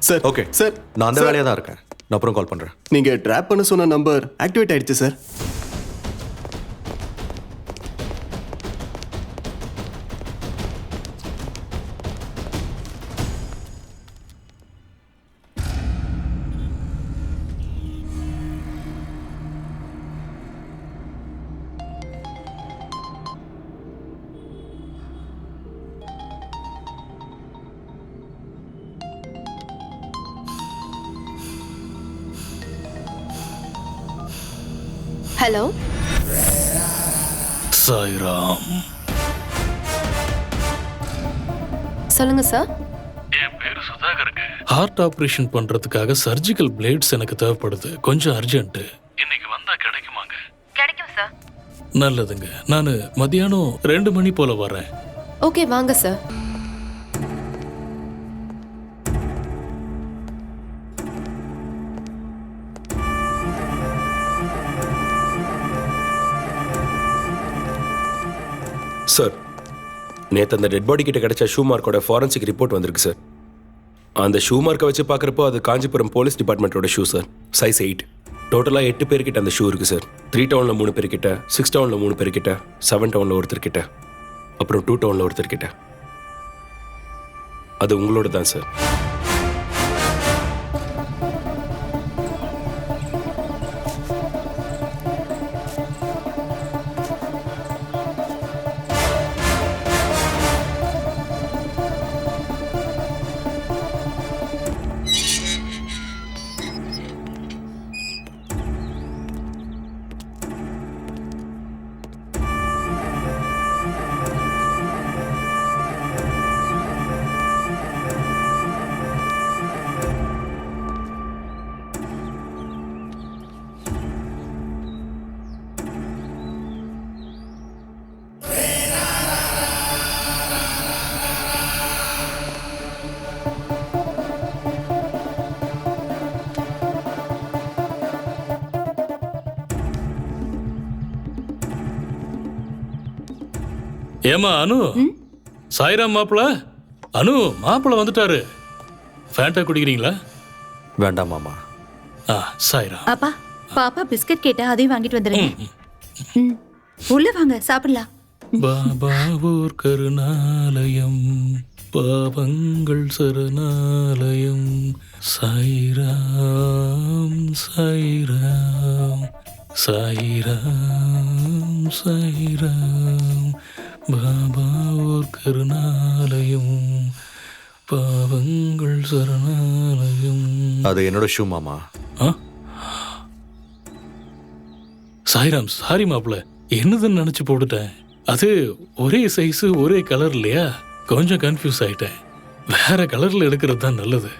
Sir okay sir நான் அந்த sir, வேலையாக தான் இருக்கேன். நான் அப்புறம் கால் பண்ணுறேன். நீங்க ட்ராப் பண்ண சொன்ன நம்பர் ஆக்டிவேட் ஆயிடுச்சு சார். ஹலோ சாய்ராம், சொல்லுங்க சார். என் பேரு சுதாகருங்க. ஹார்ட் ஆபரேஷன் பண்றதுக்காக சர்ஜிக்கல் பிளேட்ஸ் எனக்கு தேவைப்படுது. கொஞ்சம் அர்ஜென்ட். இன்னைக்கு வந்தா கிடைக்குமாங்க? கிடைக்கும் சார். நல்லதுங்க. நான் மதியானம் 2 மணி போல வரேன். ஓகே வாங்க சார். சார், நேற்று அந்த டெட் பாடி கிட்ட கிடைச்ச ஷூ மார்க்கோட ஃபாரன்சிக் ரிப்போர்ட் வந்திருக்கு சார். அந்த ஷூ மார்க்கை வச்சு பார்க்குறப்போ அது காஞ்சிபுரம் போலீஸ் டிபார்ட்மெண்ட்டோட ஷூ சார். சைஸ் 8. டோட்டலாக 8 பேர்கிட்ட அந்த ஷூ இருக்குது சார். 3 டவுனில் 3 பேர்கிட்ட, 6 டவுனில் 3 பேர்கிட்ட, 7 டவுனில் ஒருத்தர்கிட்ட, அப்புறம் 2 டவுனில் ஒருத்தர்கிட்ட. அது உங்களோட தான் சார். ஏமா அனு, சாய்ராம் மாப்பிள. அனு, மாப்பிள வந்துட்டாரு. ஃபேண்டா குடிக்கிறீங்களா? வேண்டாம் மாமா. சாய்ராம். அப்பா, பாப்பா பிஸ்கட் கேட்டா அதையும் வாங்கிட்டு வந்துருங்க. உள்ள வாங்க சாப்பிடலாம். பாபா ஊர் கருணாலயம், பாவங்கள் சரணாலயம். சாய்ராம் சாய்ராம் சாய்ராம் சாய்ராம். பாபா ஊர் கருணாலயம், பாவங்கள் சரணாலயம். அது என்னோட ஷூ மாமா. சாய்ராம், சாரி மாப்பிள்ள, என்னதுன்னு நினைச்சு போட்டுட்டேன். அது ஒரே சைஸ் ஒரே கலர் இல்லையா, கொஞ்சம் கன்ஃபியூஸ் ஆயிட்டேன். வேற கலர்ல எடுக்கிறது தான் நல்லது.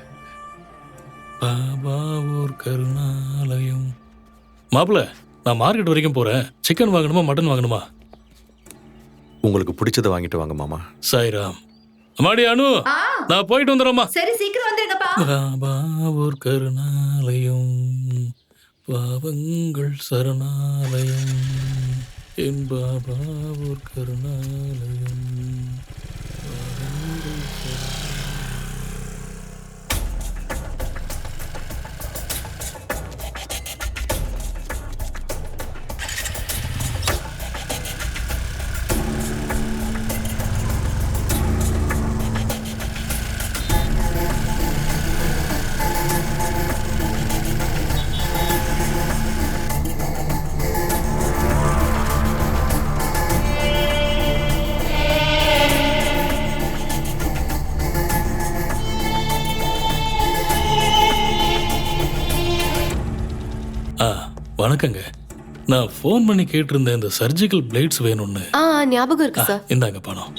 பாபா ஊர் கருணாலயம். மாப்பிள்ள, நான் மார்க்கெட் வரைக்கும் போறேன். சிக்கன் வாங்கணுமா மட்டன் வாங்கணுமா? உங்களுக்கு பிடிச்சதை வாங்கிட்டு வாங்க மாமா. சாய்ராம். அம்மாடி அனு, நான் போயிட்டு வந்துடுறேம்மா. சரி, சீக்கிரம் வந்துருங்கப்பா. பாபா ஊர் கருணாலயம், பாவங்கள் சரணாலயம். என் பாபா ஊர் கருணாலயம். வணக்கங்க. நான் ஃபோன் பண்ணி கேட்டிருந்தேன், இந்த சர்ஜிக்கல் பிளேட்ஸ் வேணும்னு. ஞாபகம் இருக்கு சார். இந்தாங்க பணம்.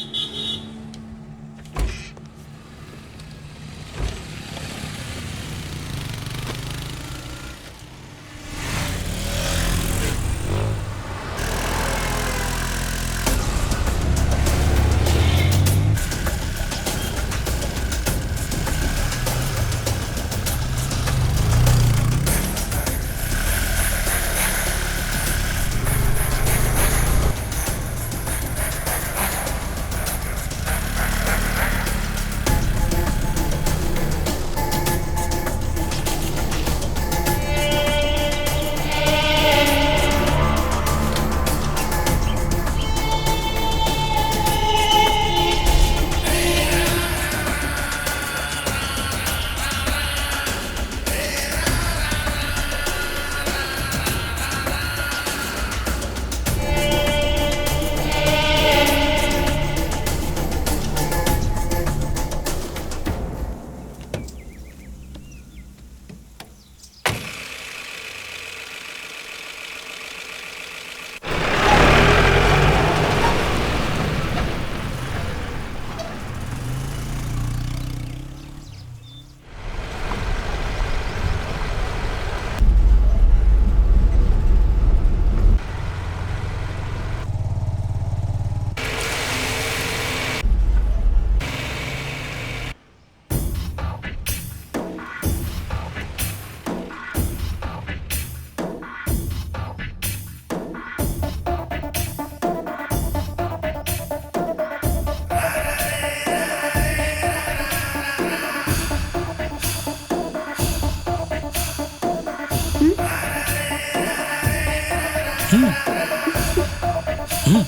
ஏய்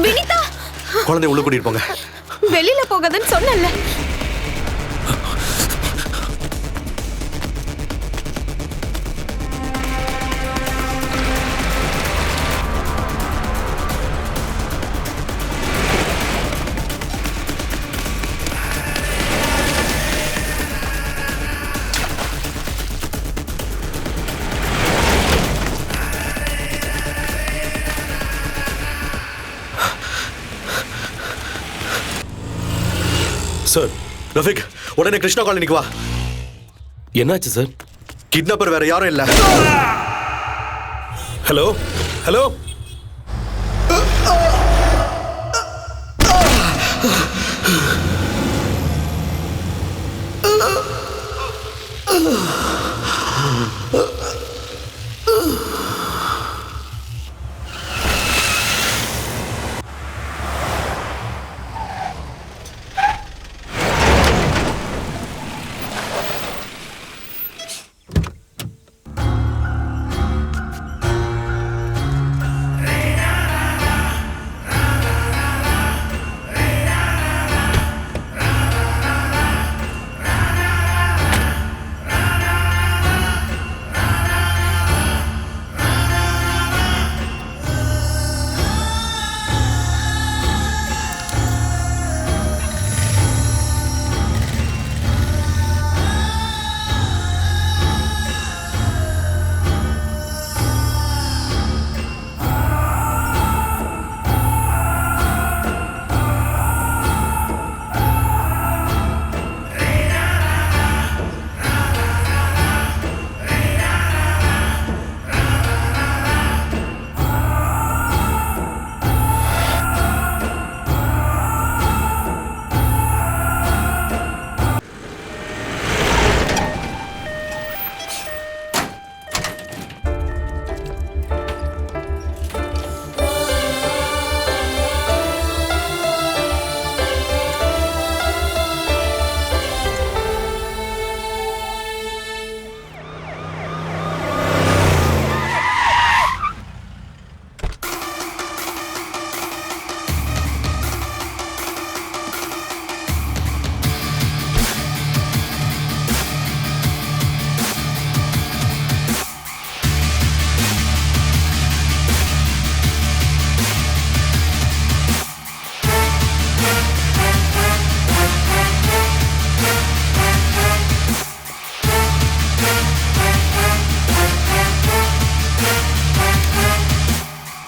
வினிதா குழந்தை உள்ள கூட்டிட்டு போங்க. வெளியில போகாதன்னு சொன்னல. சார், ரஃபிக், உடனே கிருஷ்ணா காலனிக்கு வா. என்னாச்சு சார்? கிட்னாப்பர் வேற யாரும் இல்ல. ஹலோ ஹலோ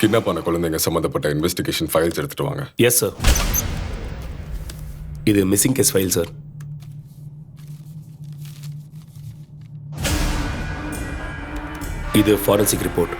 கிட்னாப் ஆன குழந்தைங்க சம்மந்தப்பட்ட இன்வெஸ்டிகேஷன் ஃபைல்ஸ் எடுத்துட்டு வாங்க. Yes sir. இது மிஸ்ஸிங் கேஸ் ஃபைல் சார். இது ஃபாரன்சிக் ரிப்போர்ட்.